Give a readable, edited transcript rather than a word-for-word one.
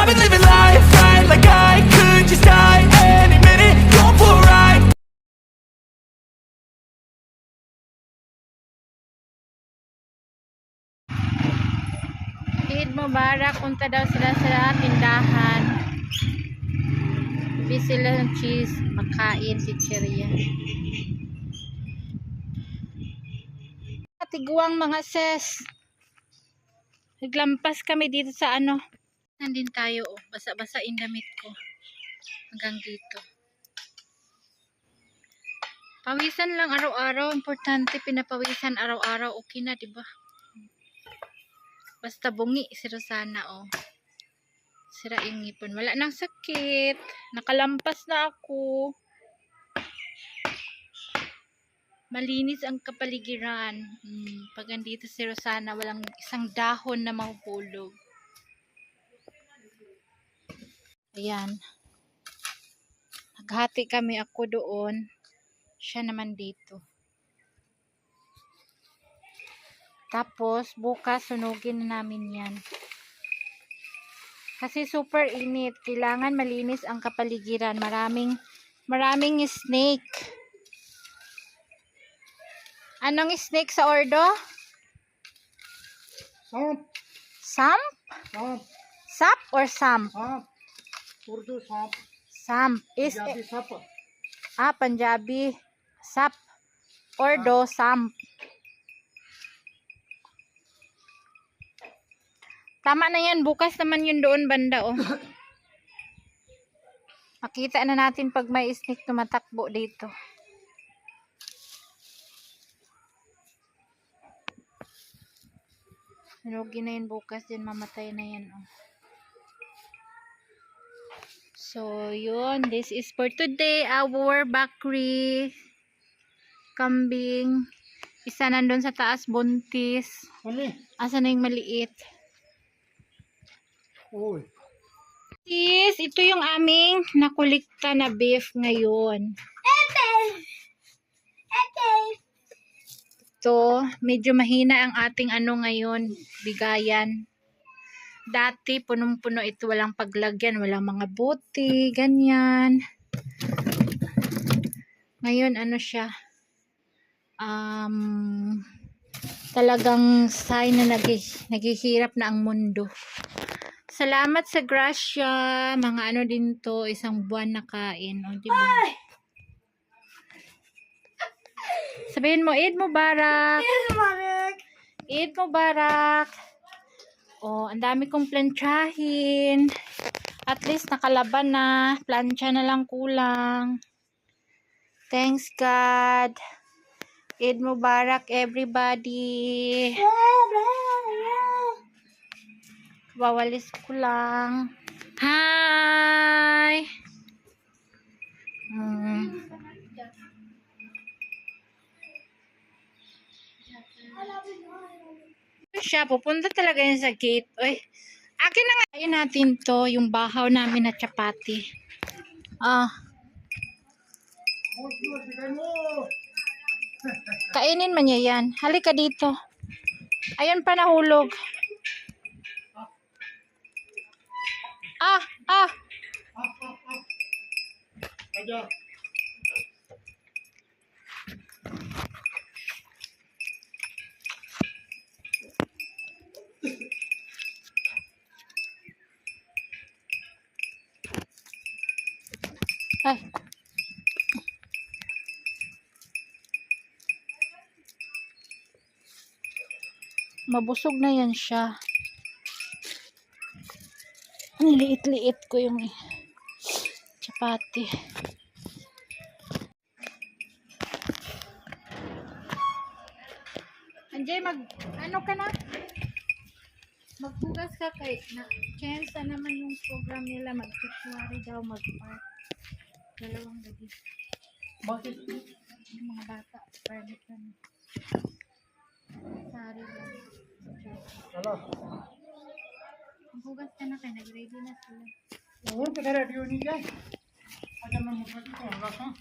I've been living life right like I could just die any minute, going for a ride. Eid Mubarak, punta daw sila sa tindahan. Bili sila ng cheese, makain, chicheria. Tiguang mga ses. Naglampas kami dito sa ano. Nandin tayo, oh. Basa-basa yung damit ko. Hanggang dito. Pawisan lang araw-araw. Importante, pinapawisan araw-araw. Okay na, diba? Basta bungi si Rosana, oh. Sira yung ngipon. Wala nang sakit. Nakalampas na ako. Malinis ang kapaligiran. Pag andito si Rosana, walang isang dahon na mahuhulog. Ayan. Naghati kami, ako doon. Siya naman dito. Tapos, bukas, sunugin na namin yan. Kasi super init. Kailangan malinis ang kapaligiran. Maraming snake. Anong snake sa ordo? Samp. Samp? Samp. Sap or samp? Samp. Urdu samp. Samp. Is Punjabi sap. Punjabi. Sap. Ordo, samp. Tama na yan. Bukas naman yun doon banda, oh. Makita na natin pag may snake tumatakbo dito. Nugi na yun bukas din. Mamatay na yan, oh. So, yun. This is for today. Our bakri. Kambing. Isa nandun sa taas, buntis. Ano? Asa na yung maliit? Uy. Sis, ito yung aming nakulikta na beef ngayon. Ito, medyo mahina ang ating ano ngayon, bigayan. Dati, punong-puno ito, walang paglagyan, walang mga buti, ganyan. Ngayon, ano siya, talagang sign na naghihirap na ang mundo. Salamat sa grasya. Mga ano din to, isang buwan na kain. O, diba? Sabihin mo, Eid Mubarak. Eid Mubarak. Eid Mubarak. O, ang dami kong planchahin. At least nakalaban na. Plancha na lang kulang. Thanks God. Eid Mubarak everybody. Wawalis ko lang. Hi! Siya, pupunta talaga yun sa gate. Uy, akin na nga. Ayun natin to, yung bahaw namin na chapati. Kainin man niya yan. Halika dito. Ayun pa nahulog. Aja. Ay. Mabusog na yan siya. Ang liit-liit ko yung chapati. Anjay, ano ka na? Maghugas ka kay na chance na naman yung program nila mag-February daw mag-park. Dalawang gabi. Bakit? Yung mga bata, permit na. Sari lang. Ala. Maghugas ka na kay nag-ready na sila. Uy, ready yun niya. Aja na mo ko rasa.